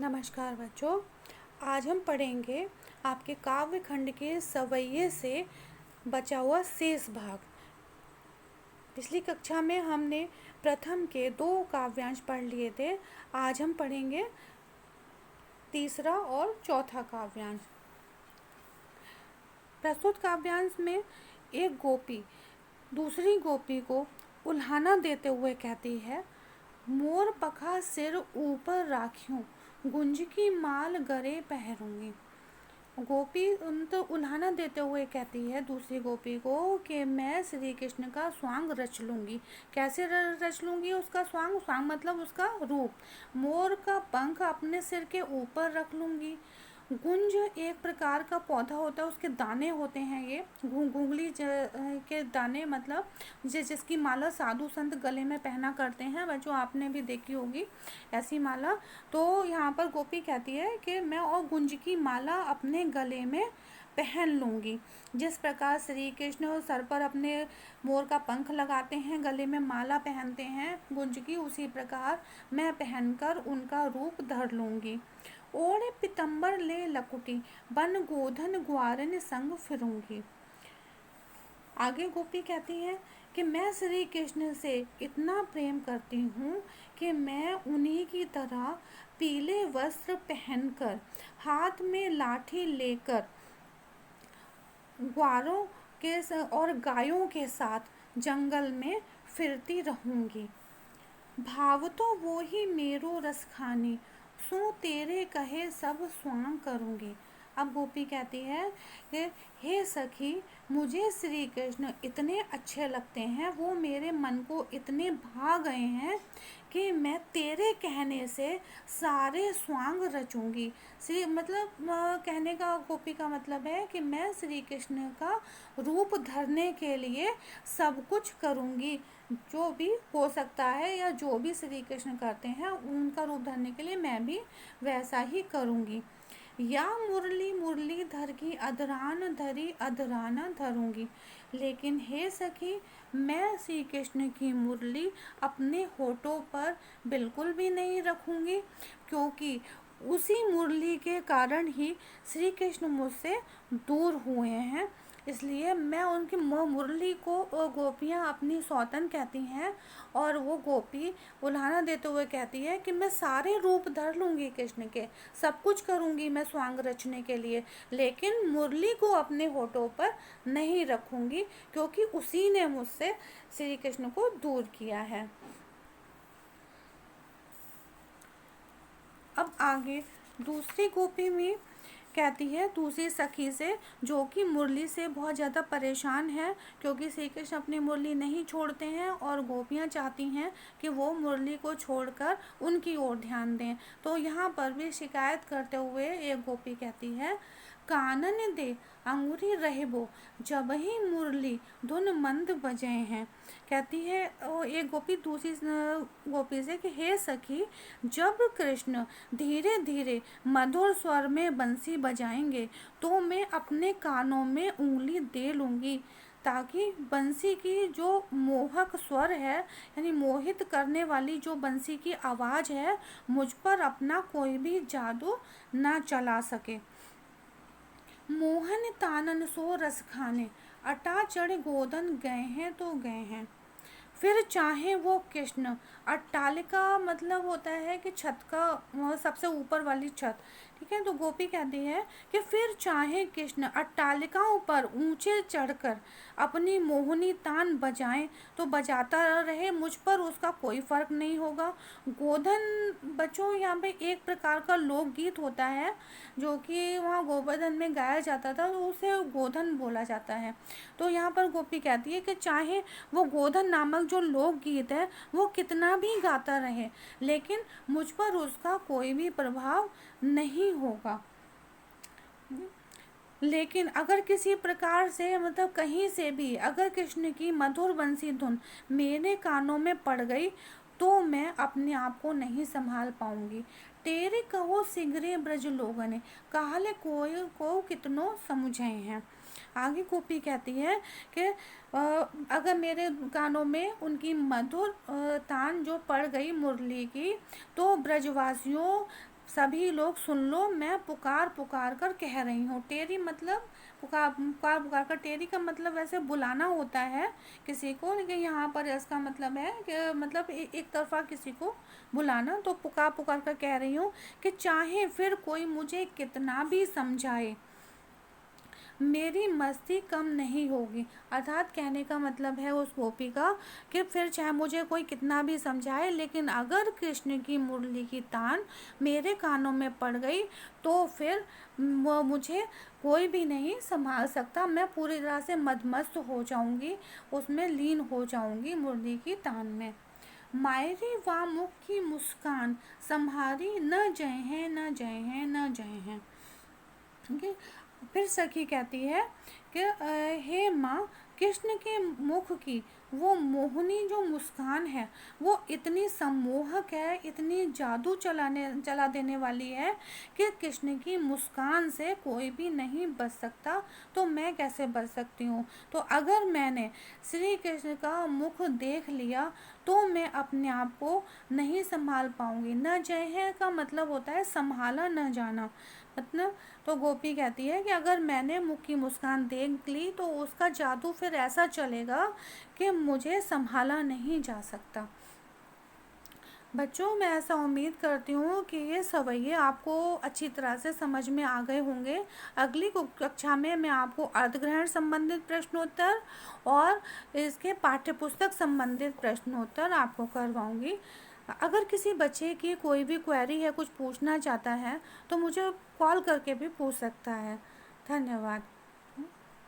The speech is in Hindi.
नमस्कार बच्चों। आज हम पढ़ेंगे आपके काव्य खंड के सवैये से बचा हुआ शेष भाग। पिछली कक्षा में हमने प्रथम के 2 काव्यांश पढ़ लिए थे। आज हम पढ़ेंगे तीसरा और चौथा काव्यांश। प्रस्तुत काव्यांश में एक गोपी दूसरी गोपी को उल्हाना देते हुए कहती है, मोर पखा सिर ऊपर राखियों, गुंज की माल गले पहरूंगी। गोपी तो उल्हाना देते हुए कहती है दूसरी गोपी को कि मैं श्री कृष्ण का स्वांग रच लूँगी। कैसे रच लूँगी उसका स्वांग? स्वांग मतलब उसका रूप। मोर का पंख अपने सिर के ऊपर रख लूँगी। गुंज एक प्रकार का पौधा होता है, उसके दाने होते हैं, ये घुंगली के दाने, मतलब जिसकी माला साधु संत गले में पहना करते हैं। बच्चों आपने भी देखी होगी ऐसी माला। तो यहाँ पर गोपी कहती है कि मैं और गुंज की माला अपने गले में पहन लूँगी। जिस प्रकार श्री कृष्ण सर पर अपने मोर का पंख लगाते हैं, गले में माला पहनते हैं गुंज की, उसी प्रकार मैं पहनकर उनका रूप धर लूँगी। ओढ़े पितंबर ले लकुटी, बन गोधन ग्वारन संग फिरूंगी। आगे गोपी कहती है कि मैं श्री कृष्ण से इतना प्रेम करती हूँ कि मैं उन्हीं की तरह पीले वस्त्र पहनकर, हाथ में लाठी लेकर, ग्वारों के और गायों के साथ जंगल में फिरती रहूंगी। भाव तो वो ही मेरो रस खानी, सो तेरे कहे सब स्वांग करूंगी। अब गोपी कहती है कि हे सखी, मुझे श्री कृष्ण इतने अच्छे लगते हैं, वो मेरे मन को इतने भा गए हैं कि मैं तेरे कहने से सारे स्वांग रचूंगी। श्री मतलब कहने का गोपी का मतलब है कि मैं श्री कृष्ण का रूप धरने के लिए सब कुछ करूंगी, जो भी हो सकता है या जो भी श्री कृष्ण करते हैं उनका रूप धरने के लिए मैं भी वैसा ही करूंगी। या मुरली मुरली धर की अधरान धरी अधराना धरूंगी। लेकिन हे सखी, मैं श्री कृष्ण की मुरली अपने होठों पर बिल्कुल भी नहीं रखूंगी, क्योंकि उसी मुरली के कारण ही श्री कृष्ण मुझसे दूर हुए हैं। इसलिए मैं उनकी मुरली को गोपियाँ अपनी सौतन कहती हैं, और वो गोपी उल्हाना देते हुए कहती है कि मैं सारे रूप धर लूँगी कृष्ण के, सब कुछ करूँगी मैं स्वांग रचने के लिए, लेकिन मुरली को अपने होठों पर नहीं रखूँगी, क्योंकि उसी ने मुझसे श्री कृष्ण को दूर किया है। अब आगे दूसरी गोपी में कहती है दूसरी सखी से, जो कि मुरली से बहुत ज़्यादा परेशान है, क्योंकि श्री कृष्ण अपनी मुरली नहीं छोड़ते हैं और गोपियाँ चाहती हैं कि वो मुरली को छोड़कर उनकी ओर ध्यान दें। तो यहाँ पर भी शिकायत करते हुए एक गोपी कहती है, कानन दे अंगूरी रहबो, जब ही मुरली धुन मंद बजे हैं। कहती है एक गोपी दूसरी गोपी से कि हे सखी, जब कृष्ण धीरे धीरे मधुर स्वर में बंसी बजाएंगे तो मैं अपने कानों में उंगली दे लूँगी, ताकि बंसी की जो मोहक स्वर है, यानी मोहित करने वाली जो बंसी की आवाज़ है, मुझ पर अपना कोई भी जादू ना चला सके। मोहन तानन सो रस खाने, अटा चढ़ गोदन गए हैं तो गए हैं। फिर चाहे वो कृष्ण, अट्टालिका मतलब होता है कि छत का सबसे ऊपर वाली छत, ठीक है। तो गोपी कहती है कि फिर चाहे कृष्ण अट्टालिकाओं पर ऊंचे चढ़कर अपनी मोहनी तान बजाएं तो बजाता रहे, मुझ पर उसका कोई फर्क नहीं होगा। गोधन बच्चों यहाँ पे एक प्रकार का लोकगीत होता है जो कि वहाँ गोवर्धन में गाया जाता था, तो उसे गोधन बोला जाता है। तो यहाँ पर गोपी कहती है कि चाहे वो गोधन नामक जो लोकगीत है वो कितना भी गाता रहे, लेकिन मुझ पर उसका कोई भी प्रभाव नहीं होगा। लेकिन अगर किसी प्रकार से मतलब कहीं से भी अगर कृष्ण की मधुर बंसी धुन मेरे कानों में पड़ गई तो मैं अपने आप को नहीं संभाल पाऊंगी। तेरे कहो सिगरे ब्रज लोगने, काले कोई को कितनों समझे हैं। आगे गोपी कहती है कि अगर मेरे कानों में उनकी मधुर तान जो पड़ गई मुरली की, तो ब्रजवासियों सभी लोग सुन लो, मैं पुकार पुकार कर कह रही हूँ। टेरी मतलब पुकार पुकार पुकार कर, टेरी का मतलब वैसे बुलाना होता है किसी को, लेकिन यहाँ पर इसका मतलब है कि मतलब एक तरफा किसी को बुलाना। तो पुकार पुकार कर कह रही हूँ कि चाहे फिर कोई मुझे कितना भी समझाए, मेरी मस्ती कम नहीं होगी। अर्थात कहने का मतलब है उस गोपी का कि फिर चाहे मुझे कोई कितना भी समझाए, लेकिन अगर कृष्ण की मुरली की तान मेरे कानों में पड़ गई तो फिर वो मुझे कोई भी नहीं संभाल सकता। मैं पूरी तरह से मदमस्त हो जाऊंगी, उसमें लीन हो जाऊंगी मुरली की तान में। मायरी वा मुख की मुस्कान सम्हारी, न जय है न जय है न जय है। ठीक है। फिर सखी कहती है कि हे माँ, कृष्ण के मुख की वो मोहनी जो मुस्कान है वो इतनी सम्मोहक है, इतनी जादू चला देने वाली है कि कृष्ण की मुस्कान से कोई भी नहीं बच सकता। तो मैं कैसे बच सकती हूँ? तो अगर मैंने श्री कृष्ण का मुख देख लिया तो मैं अपने आप को नहीं संभाल पाऊंगी। न जय है का मतलब होता है संभाला न जाना, मतलब। तो गोपी कहती है कि अगर मैंने मुख की मुस्कान देख ली तो उसका जादू फिर ऐसा चलेगा कि मुझे संभाला नहीं जा सकता। बच्चों, मैं ऐसा उम्मीद करती हूँ कि ये सवैये आपको अच्छी तरह से समझ में आ गए होंगे। अगली कक्षा में मैं आपको अर्धग्रहण संबंधित प्रश्नोत्तर और इसके पाठ्यपुस्तक संबंधित प्रश्नोत्तर आपको करवाऊँगी। अगर किसी बच्चे की कोई भी क्वेरी है, कुछ पूछना चाहता है, तो मुझे कॉल करके भी पूछ सकता है। धन्यवाद।